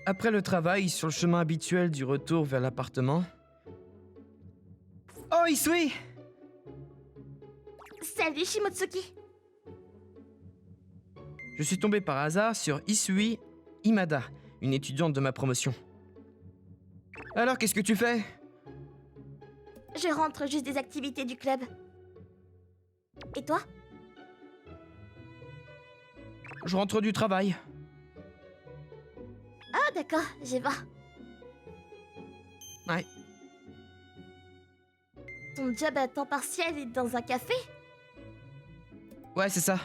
Après le travail, sur le chemin habituel du retour vers l'appartement... Oh, Isui! Salut Shimotsuki. Je suis tombé par hasard sur Isui Imada, une étudiante de ma promotion. Alors, qu'est-ce que tu fais? Je rentre juste des activités du club. Et toi? Je rentre du travail. Ah d'accord, j'y vais. Ouais. Ton job à temps partiel est dans un café? Ouais, c'est ça.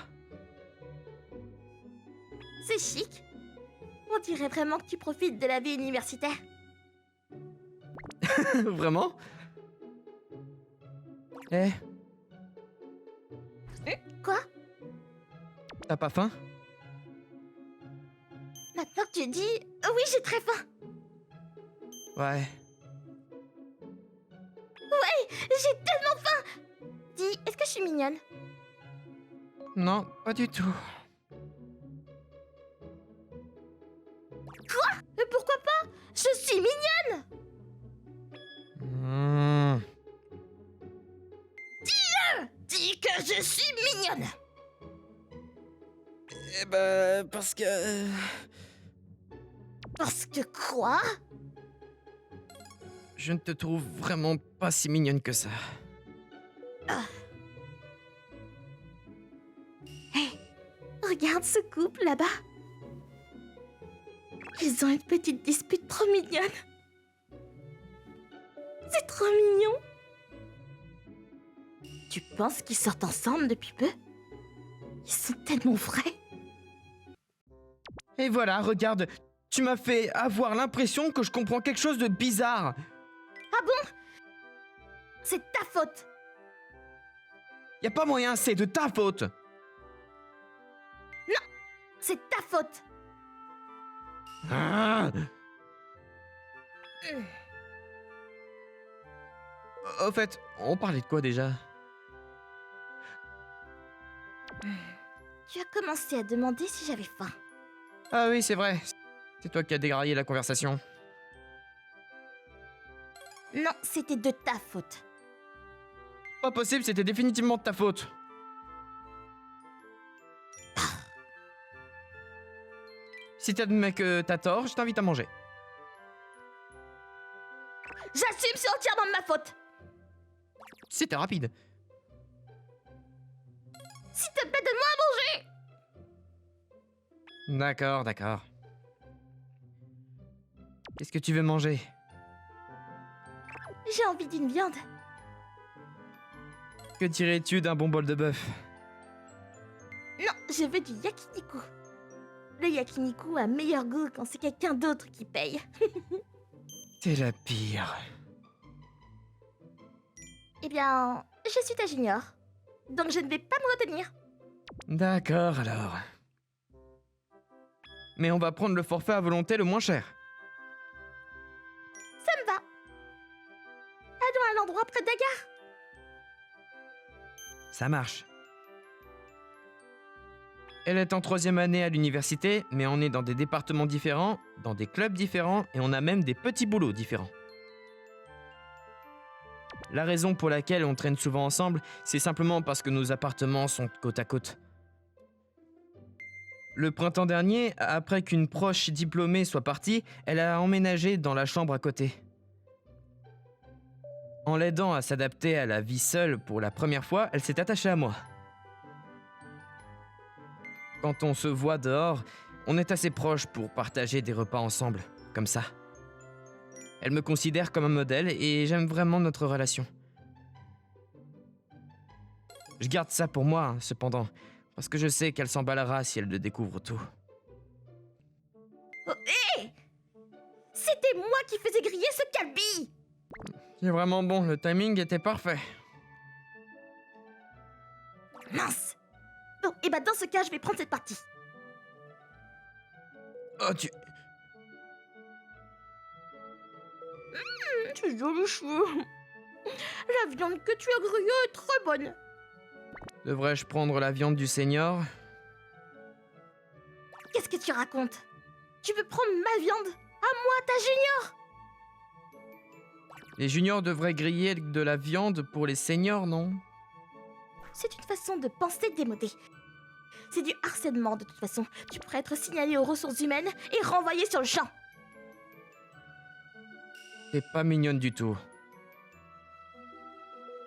C'est chic. On dirait vraiment que tu profites de la vie universitaire. Vraiment? Eh, Quoi? t'as pas faim? Maintenant que tu dis... Oui, j'ai très faim. Ouais. J'ai tellement faim. Dis, est-ce que je suis mignonne? Non, pas du tout. Mais pourquoi pas? Je suis mignonne. Mmh. Dis que je suis mignonne. Eh ben, parce que... Parce que quoi? Je ne te trouve vraiment pas si mignonne que ça. Regarde ce couple là-bas. Ils ont une petite dispute trop mignonne. C'est trop mignon. Tu penses qu'ils sortent ensemble depuis peu? Ils sont tellement vrais. Et voilà, regarde, tu m'as fait avoir l'impression que je comprends quelque chose de bizarre. Ah bon? C'est ta faute. Y a pas moyen, c'est de ta faute. C'est ta faute. Ah. Au fait, on parlait de quoi déjà? Tu as commencé à demander si j'avais faim. Ah oui, c'est vrai. C'est toi qui as dégraillé la conversation. Non, c'était de ta faute. Pas possible, c'était définitivement de ta faute. Si t'admets que t'as tort, je t'invite à manger. J'assume, c'est entièrement de ma faute. C'était rapide. S'il te plaît, donne-moi à manger. D'accord, d'accord. Qu'est-ce que tu veux manger? J'ai envie d'une viande. Que dirais-tu d'un bon bol de bœuf? Non, je veux du yakiniku. Le yakiniku a meilleur goût quand c'est quelqu'un d'autre qui paye. T'es la pire. Eh bien, je suis ta junior. Donc je ne vais pas me retenir. D'accord, alors. Mais on va prendre le forfait à volonté le moins cher. Ça me va. Allons à l'endroit près de la gare. Ça marche. Elle est en 3e année à l'université, mais on est dans des départements différents, dans des clubs différents, et on a même des petits boulots différents. La raison pour laquelle on traîne souvent ensemble, c'est simplement parce que nos appartements sont côte à côte. Le printemps dernier, après qu'une proche diplômée soit partie, elle a emménagé dans la chambre à côté. En l'aidant à s'adapter à la vie seule pour la première fois, elle s'est attachée à moi. Quand on se voit dehors, on est assez proches pour partager des repas ensemble, comme ça. Elle me considère comme un modèle et j'aime vraiment notre relation. Je garde ça pour moi, cependant, parce que je sais qu'elle s'emballera si elle le découvre tout. Oh, hé! C'était moi qui faisais griller ce calbi! C'est vraiment bon, le timing était parfait. Mince! Bon, et bah dans ce cas, je vais prendre cette partie. Oh, tu... Tu jolis cheveux. La viande que tu as grillée est très bonne. Devrais-je prendre la viande du senior? Qu'est-ce que tu racontes? Tu veux prendre ma viande? Moi, ta Junior! Les juniors devraient griller de la viande pour les seniors, non? C'est une façon de penser démodée. C'est du harcèlement de toute façon. Tu pourrais être signalé aux ressources humaines et renvoyé sur le champ. T'es pas mignonne du tout.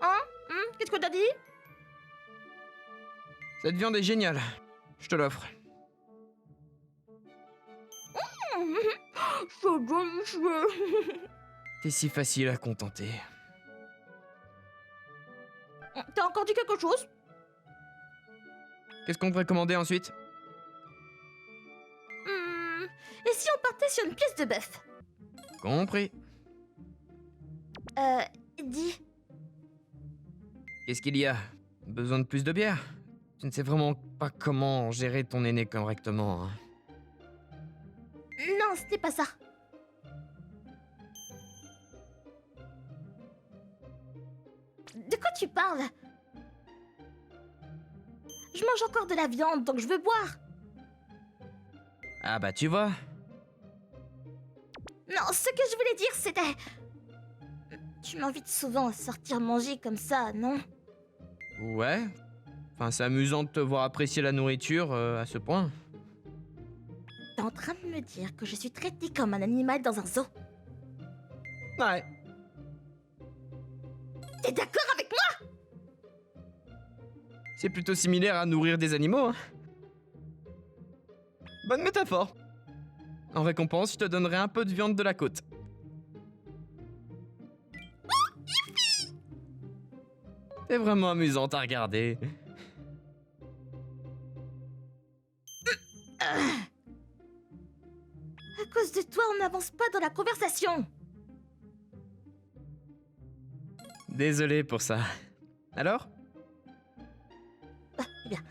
Hein? Qu'est-ce que t'as dit? Cette viande est géniale. Je te l'offre. C'est délicieux. T'es si facile à contenter. T'as encore dit quelque chose? Qu'est-ce qu'on devrait commander ensuite? Et si on partait sur une pièce de bœuf? Compris. Dis. Qu'est-ce qu'il y a? Besoin de plus de bière? Tu ne sais vraiment pas comment gérer ton aîné correctement, hein. Non, c'était pas ça. De quoi tu parles? Je mange encore de la viande, donc je veux boire. Ah bah tu vois. Non, ce que je voulais dire, c'était... Tu m'invites souvent à sortir manger comme ça, non? Ouais. Enfin, c'est amusant de te voir apprécier la nourriture à ce point. T'es en train de me dire que je suis traitée comme un animal dans un zoo? Ouais. T'es d'accord avec moi? C'est plutôt similaire à nourrir des animaux, hein. Bonne métaphore. En récompense, je te donnerai un peu de viande de la côte. C'est vraiment amusant à regarder. À cause de toi, on n'avance pas dans la conversation. Désolé pour ça. Alors? Eh bien,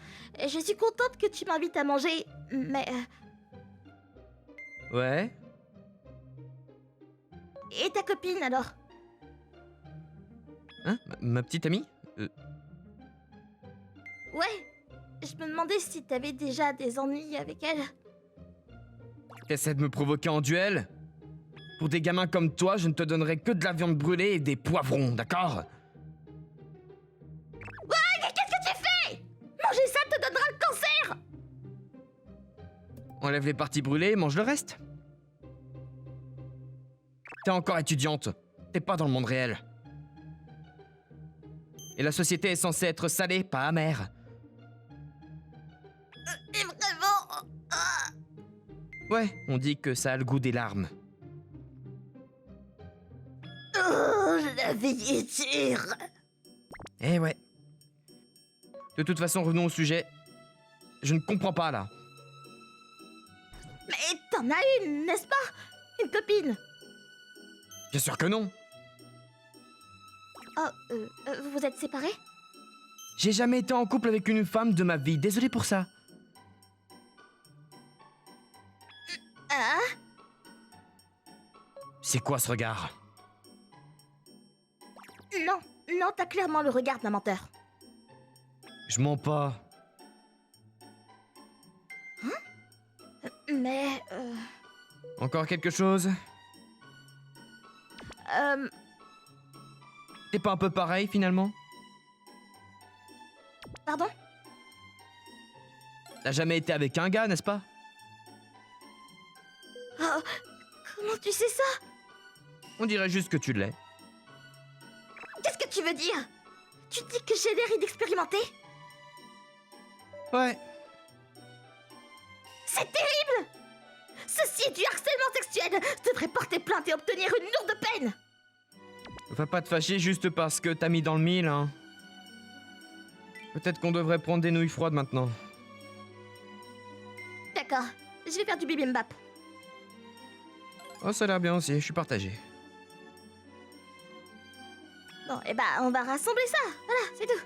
je suis contente que tu m'invites à manger, mais... Ouais. Et ta copine, alors? Hein? Ma petite amie? Ouais, je me demandais si t'avais déjà des ennuis avec elle. T'essaies de me provoquer en duel? Pour des gamins comme toi, je ne te donnerai que de la viande brûlée et des poivrons, d'accord? Ouais, mais qu'est-ce que tu fais? Manger ça te donnera le cancer! Enlève les parties brûlées et mange le reste. T'es encore étudiante. T'es pas dans le monde réel. Et la société est censée être salée, pas amère. Et vraiment... Ouais, on dit que ça a le goût des larmes. la vie est dure. Eh ouais. De toute façon, revenons au sujet. Je ne comprends pas, là. Mais t'en as une, n'est-ce pas? Une copine. Bien sûr que non. Oh, vous êtes séparés? J'ai jamais été en couple avec une femme de ma vie, désolé pour ça. Ah? C'est quoi ce regard? Non, non, t'as clairement le regard d'un menteur. Je mens pas. Mais, Encore quelque chose? T'es pas un peu pareil, finalement? Pardon? T'as jamais été avec un gars, n'est-ce pas? Oh, comment tu sais ça? On dirait juste que tu l'es. Qu'est-ce que tu veux dire? Tu dis que j'ai l'air inexpérimenté? Ouais. C'est terrible! Ceci est du harcèlement sexuel! Je devrais porter plainte et obtenir une lourde peine! Va pas te fâcher juste parce que t'as mis dans le mille, hein. Peut-être qu'on devrait prendre des nouilles froides maintenant. D'accord, je vais faire du bibimbap. Oh, ça a l'air bien aussi, je suis partagé. Bon, et bah, on va rassembler ça. Voilà, c'est tout.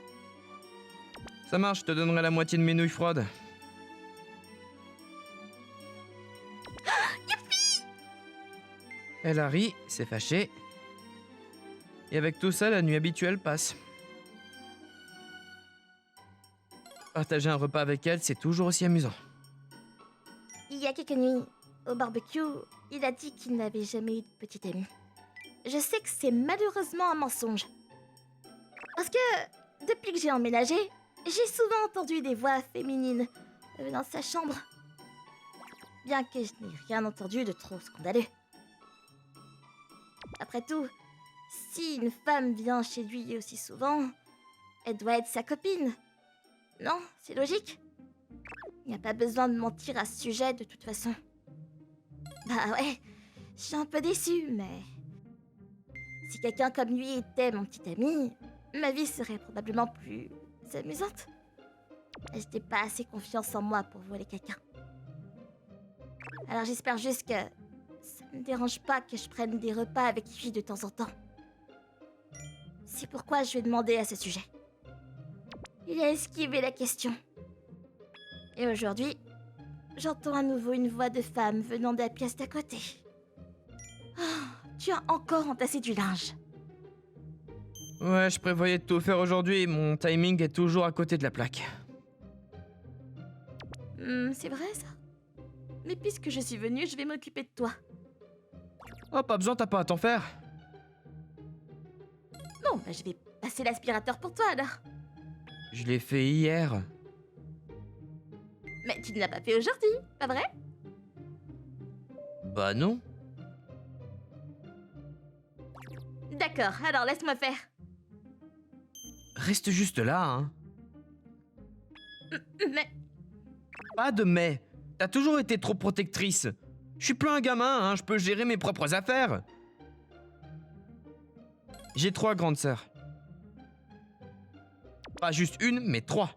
Ça marche, je te donnerai la moitié de mes nouilles froides. Elle a ri, s'est fâchée. Et avec tout ça, la nuit habituelle passe. Partager un repas avec elle, c'est toujours aussi amusant. Il y a quelques nuits, au barbecue, il a dit qu'il n'avait jamais eu de petite amie. Je sais que c'est malheureusement un mensonge. Parce que, depuis que j'ai emménagé, j'ai souvent entendu des voix féminines dans sa chambre. Bien que je n'ai rien entendu de trop scandaleux. Après tout, si une femme vient chez lui aussi souvent, elle doit être sa copine. Non, c'est logique. Il n'y a pas besoin de mentir à ce sujet de toute façon. Bah ouais, je suis un peu déçue, mais... Si quelqu'un comme lui était mon petit ami, ma vie serait probablement plus amusante. Je n'ai pas assez confiance en moi pour voler quelqu'un. Alors j'espère juste que ça ne me dérange pas que je prenne des repas avec lui de temps en temps. C'est pourquoi je lui ai demandé à ce sujet. Il a esquivé la question. Et aujourd'hui, j'entends à nouveau une voix de femme venant de la pièce d'à côté. Oh, tu as encore entassé du linge. Ouais, je prévoyais de tout faire aujourd'hui et mon timing est toujours à côté de la plaque. C'est vrai ça. Mais puisque je suis venue, je vais m'occuper de toi. Oh, pas besoin, t'as pas à t'en faire. Bon, bah je vais passer l'aspirateur pour toi alors. Je l'ai fait hier. Mais tu ne l'as pas fait aujourd'hui, pas vrai? Bah non. D'accord, alors laisse-moi faire. Reste juste là, hein. Mais... Pas de mais. T'as toujours été trop protectrice. Je suis plus un gamin, hein, je peux gérer mes propres affaires. J'ai 3 grandes sœurs. Pas juste une, mais 3.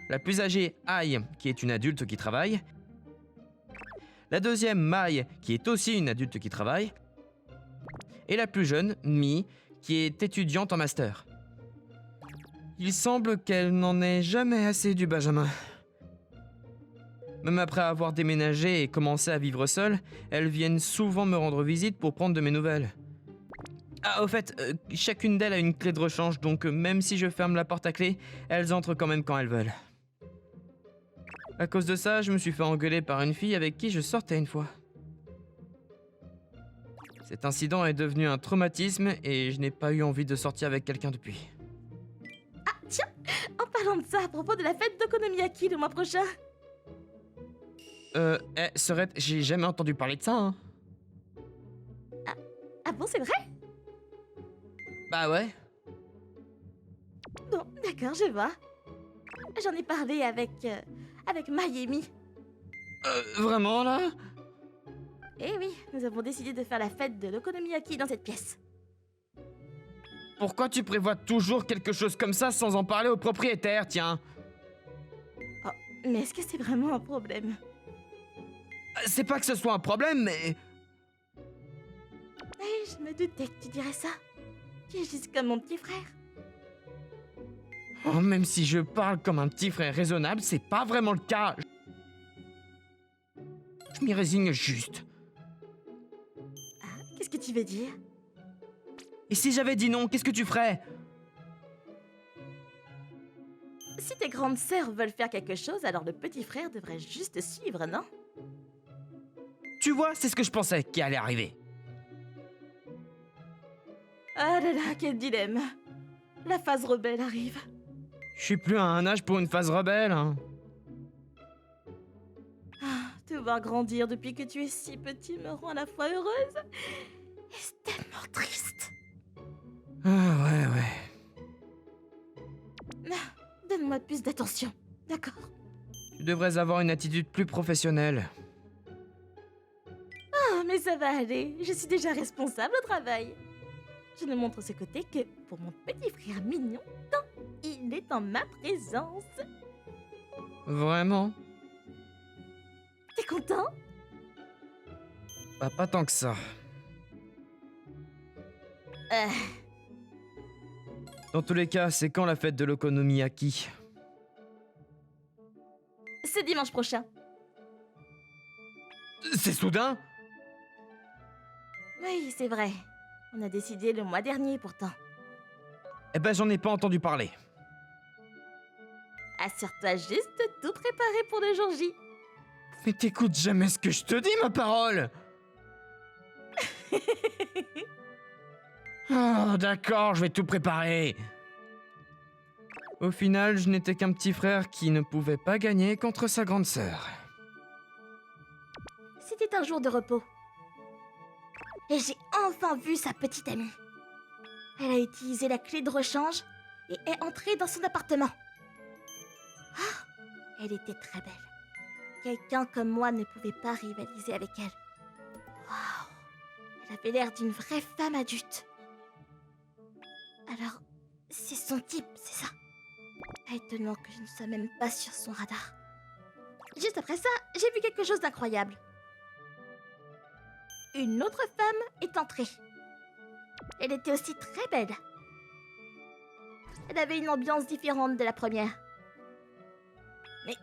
La plus âgée, Aïe, qui est une adulte qui travaille. La deuxième, Maï, qui est aussi une adulte qui travaille. Et la plus jeune, Mi, qui est étudiante en master. Il semble qu'elle n'en ait jamais assez du Benjamin. Même après avoir déménagé et commencé à vivre seule, elles viennent souvent me rendre visite pour prendre de mes nouvelles. Ah, au fait, chacune d'elles a une clé de rechange, donc même si je ferme la porte à clé, elles entrent quand même quand elles veulent. À cause de ça, je me suis fait engueuler par une fille avec qui je sortais une fois. Cet incident est devenu un traumatisme et je n'ai pas eu envie de sortir avec quelqu'un depuis. Ah, tiens, en parlant de ça, à propos de la fête d'Okonomiyaki le mois prochain. Sorette, j'ai jamais entendu parler de ça, hein. Ah bon, c'est vrai? Bah ouais. Bon, d'accord, je vois. J'en ai parlé avec Mayemi. Vraiment, là? Eh oui, nous avons décidé de faire la fête de l'Okonomiyaki dans cette pièce. Pourquoi tu prévois toujours quelque chose comme ça sans en parler au propriétaire, tiens? Oh, mais est-ce que c'est vraiment un problème? C'est pas que ce soit un problème, mais... Eh, je me doutais que tu dirais ça. Tu es juste comme mon petit frère. Oh, même si je parle comme un petit frère raisonnable, c'est pas vraiment le cas. Je m'y résigne juste. Ah, qu'est-ce que tu veux dire? Et si j'avais dit non, qu'est-ce que tu ferais? Si tes grandes sœurs veulent faire quelque chose, alors le petit frère devrait juste suivre, non? Tu vois, c'est ce que je pensais qui allait arriver. Ah là là, quel dilemme. La phase rebelle arrive. Je suis plus à un âge pour une phase rebelle, hein. Ah, te voir grandir depuis que tu es si petit me rend à la fois heureuse et tellement triste. Ah ouais. Ah, donne-moi plus d'attention, d'accord? Tu devrais avoir une attitude plus professionnelle. Ah, mais ça va aller, je suis déjà responsable au travail. Je ne montre ce côté que pour mon petit frère mignon, tant il est en ma présence. Vraiment? T'es content? Bah, pas tant que ça. Dans tous les cas, c'est quand la fête de l'Okonomiyaki? C'est dimanche prochain. C'est soudain? Oui, c'est vrai. On a décidé le mois dernier pourtant. Eh ben, j'en ai pas entendu parler. Assure-toi juste de tout préparer pour le jour J. Mais t'écoutes jamais ce que je te dis, ma parole. Oh, d'accord, je vais tout préparer. Au final, je n'étais qu'un petit frère qui ne pouvait pas gagner contre sa grande sœur. C'était un jour de repos. Et j'ai enfin vu sa petite amie. Elle a utilisé la clé de rechange et est entrée dans son appartement. Ah, elle était très belle. Quelqu'un comme moi ne pouvait pas rivaliser avec elle. Waouh, elle avait l'air d'une vraie femme adulte. Alors, c'est son type, c'est ça? Étonnant que je ne sois même pas sur son radar. Juste après ça, j'ai vu quelque chose d'incroyable. Une autre femme est entrée. Elle était aussi très belle. Elle avait une ambiance différente de la première. Mais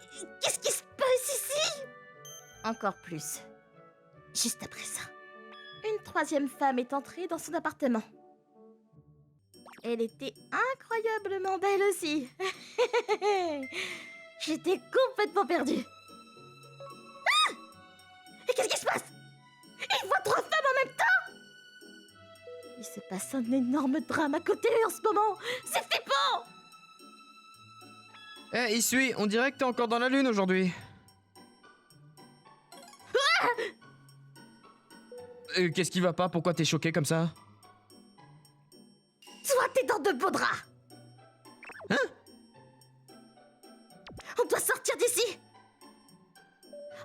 qu'est-ce qui se passe ici? Encore plus. Juste après ça, une troisième femme est entrée dans son appartement. Elle était incroyablement belle aussi. J'étais complètement perdue. Ah! Et qu'est-ce qui se passe? Il voit 3 femmes en même temps? Il se passe un énorme drame à côté en ce moment. C'est flippant! Eh, Isui, on dirait que t'es encore dans la lune aujourd'hui. Qu'est-ce qui va pas? Pourquoi t'es choqué comme ça? Toi, t'es dans de beaux draps. Hein? On doit sortir d'ici.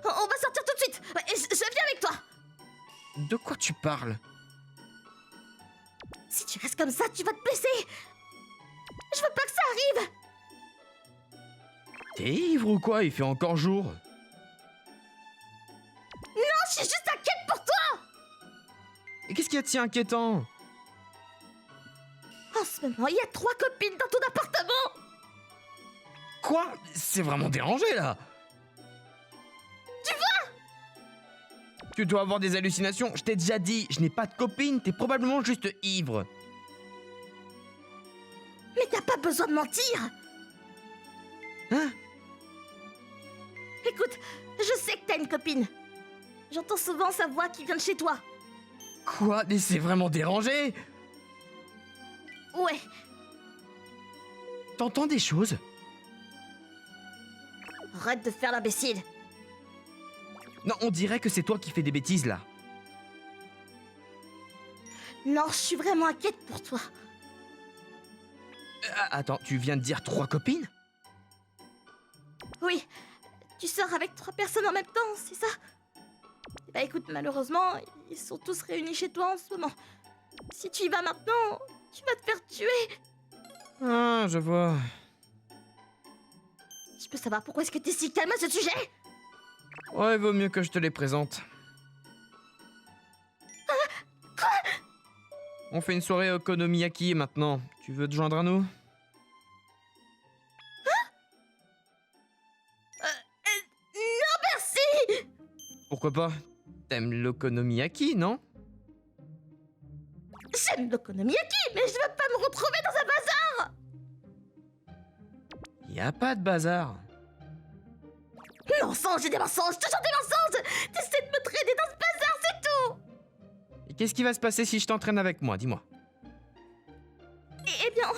On va sortir tout de suite. Je viens avec toi. De quoi tu parles? Si tu restes comme ça, tu vas te blesser. Je veux pas que ça arrive. T'es ivre ou quoi? Il fait encore jour. Non, je suis juste inquiète pour toi. Et qu'est-ce qu'il y a de si inquiétant? En ce moment, il y a 3 copines dans ton appartement. Quoi? C'est vraiment dérangé là. Tu vois? Tu dois avoir des hallucinations. Je t'ai déjà dit, je n'ai pas de copine. T'es probablement juste ivre. Mais t'as pas besoin de mentir. Hein? Écoute, je sais que t'as une copine. J'entends souvent sa voix qui vient de chez toi. Quoi? Mais c'est vraiment dérangé. Ouais, T'entends des choses? arrête de faire l'imbécile. Non, on dirait que c'est toi qui fais des bêtises là. Non, je suis vraiment inquiète pour toi. Attends, tu viens de dire 3 copines? Oui, tu sors avec 3 personnes en même temps, c'est ça? Bah écoute, malheureusement, ils sont tous réunis chez toi en ce moment. Si tu y vas maintenant, tu vas te faire tuer. Ah, je vois. Je peux savoir pourquoi est-ce que t'es si calme à ce sujet? Ouais, vaut mieux que je te les présente. Quoi? On fait une soirée Okonomiyaki maintenant. Tu veux te joindre à nous? Non, merci! Pourquoi pas? T'aimes l'Okonomiyaki, non? J'aime l'okonomiyaki, mais je veux pas me retrouver dans un bazar! Y a pas de bazar. Mensonge et des mensonges, toujours des mensonges! T'essaies de me traîner dans ce bazar, c'est tout! Et qu'est-ce qui va se passer si je t'entraîne avec moi? Dis-moi. Eh bien,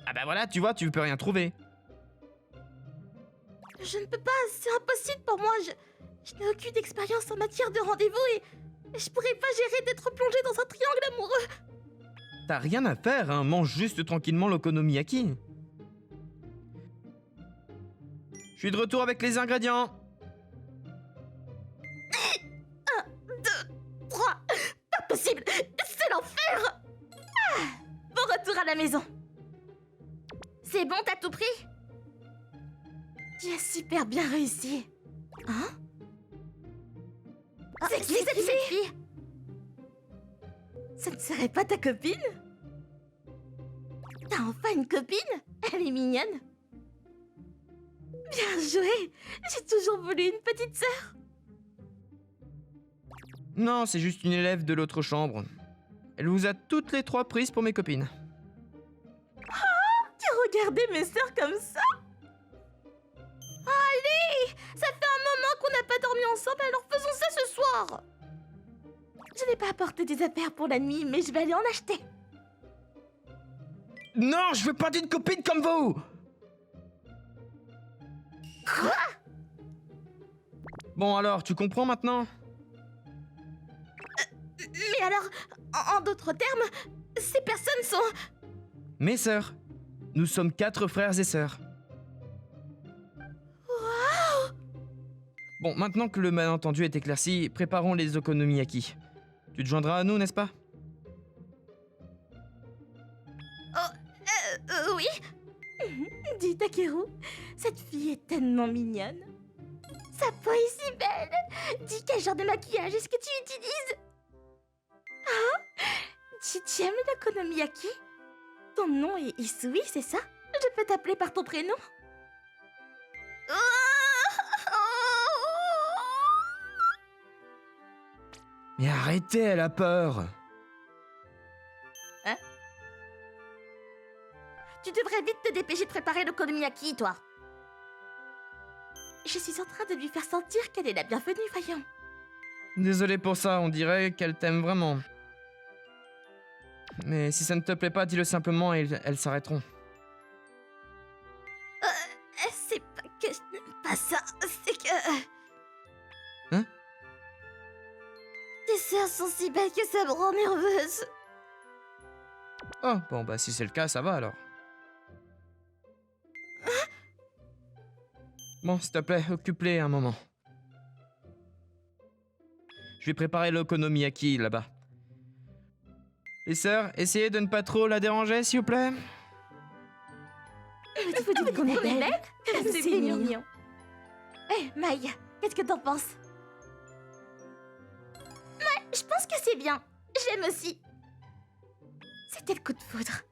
Ah bah voilà, tu vois, tu peux rien trouver. je ne peux pas, c'est impossible pour moi. Je n'ai aucune expérience en matière de rendez-vous et je pourrais pas gérer d'être plongée dans un triangle amoureux. T'as rien à faire, hein. Mange juste tranquillement l'Okonomiyaki. Je suis de retour avec les ingrédients. 3, pas possible, c'est l'enfer! Ah, bon retour à la maison. C'est bon, t'as tout pris? Tu as super bien réussi. Hein? C'est qui cette fille? Ça ne serait pas ta copine? T'as enfin une copine? Elle est mignonne. Bien joué! J'ai toujours voulu une petite sœur. Non, c'est juste une élève de l'autre chambre. Elle vous a toutes les 3 prises pour mes copines. Tu regardais mes sœurs comme ça? Allez! Ça fait un moment qu'on n'a pas dormi ensemble, alors faisons ça ce soir. Je n'ai pas apporté des affaires pour la nuit, mais je vais aller en acheter. Non, je veux pas d'une copine comme vous! Quoi? Bon alors, tu comprends maintenant? Mais alors, en d'autres termes, ces personnes sont... Mes sœurs. Nous sommes 4 frères et sœurs. Bon, maintenant que le malentendu est éclairci, préparons les okonomiyaki. Tu te joindras à nous, n'est-ce pas? Oui. Dis Takeru, cette fille est tellement mignonne. Sa peau est si belle. Dis quel genre de maquillage est-ce que tu utilises? Ah, tu aimes l'okonomiyaki? Ton nom est Isui, c'est ça? Je peux t'appeler par ton prénom? Mais arrêtez, elle a peur. Tu devrais vite te dépêcher de préparer l'okonomiyaki, toi. Je suis en train de lui faire sentir qu'elle est la bienvenue, voyons. Désolé pour ça, on dirait qu'elle t'aime vraiment. Mais si ça ne te plaît pas, dis-le simplement et elles s'arrêteront. C'est pas que je n'aime pas ça, c'est que... Hein? Tes sœurs sont si belles que ça me rend nerveuse. Oh, bon bah si c'est le cas, ça va alors. Bon, s'il te plaît, occupe-les un moment. Je vais préparer l'okonomiyaki là-bas. Les sœurs, essayez de ne pas trop la déranger, s'il vous plaît. Mais vous dites qu'on est belle? C'est mignon. Hé, Maï, qu'est-ce que t'en penses? Ouais, je pense que c'est bien. J'aime aussi. C'était le coup de foudre.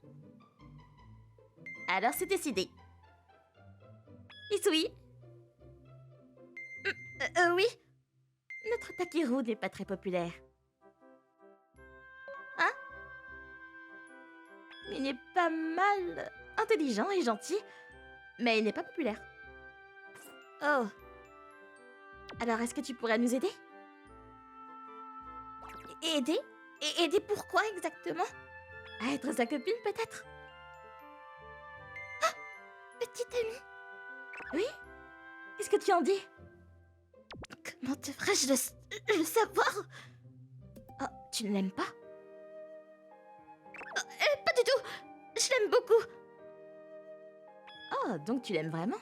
Alors c'est décidé. Isui? Oui. Notre Takeru n'est pas très populaire. Hein? Il est pas mal intelligent et gentil, mais il n'est pas populaire. Oh. Alors est-ce que tu pourrais nous aider? Aider? Et aider pourquoi exactement? À être sa copine peut-être? Ah! Petite amie? Oui? Qu'est-ce que tu en dis? Comment devrais-je le savoir? Oh, tu ne l'aimes pas? Pas du tout! Je l'aime beaucoup! Oh, donc tu l'aimes vraiment?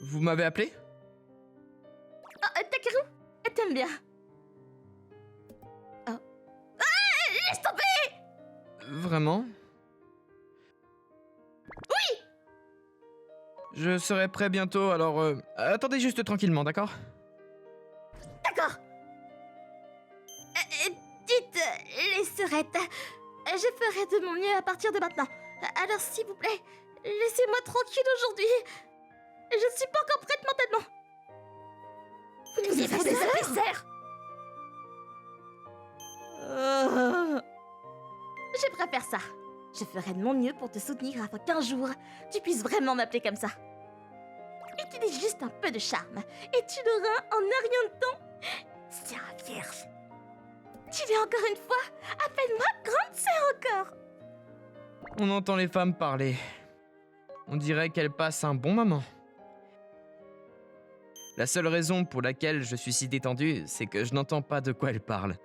Vous m'avez appelé? Oh, Takeru, elle t'aime bien. Oh. Ah! Laisse tomber! Vraiment? Oui! Je serai prêt bientôt, alors attendez juste tranquillement, d'accord? D'accord. Dites, les sœurettes, je ferai de mon mieux à partir de maintenant. Alors s'il vous plaît, laissez-moi tranquille aujourd'hui. Je suis pas encore prête mentalement. Vous êtes des épaisseurs. Je préfère ça. Je ferai de mon mieux pour te soutenir afin qu'un jour, tu puisses vraiment m'appeler comme ça. Utilise juste un peu de charme, et tu l'auras en un rien de temps. Sœur vierge. Tu l'es encore une fois. Appelle-moi grande sœur encore. On entend les femmes parler. On dirait qu'elles passent un bon moment. La seule raison pour laquelle je suis si détendu, c'est que je n'entends pas de quoi elles parlent.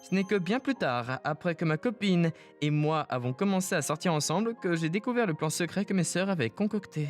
Ce n'est que bien plus tard, après que ma copine et moi avons commencé à sortir ensemble, que j'ai découvert le plan secret que mes sœurs avaient concocté.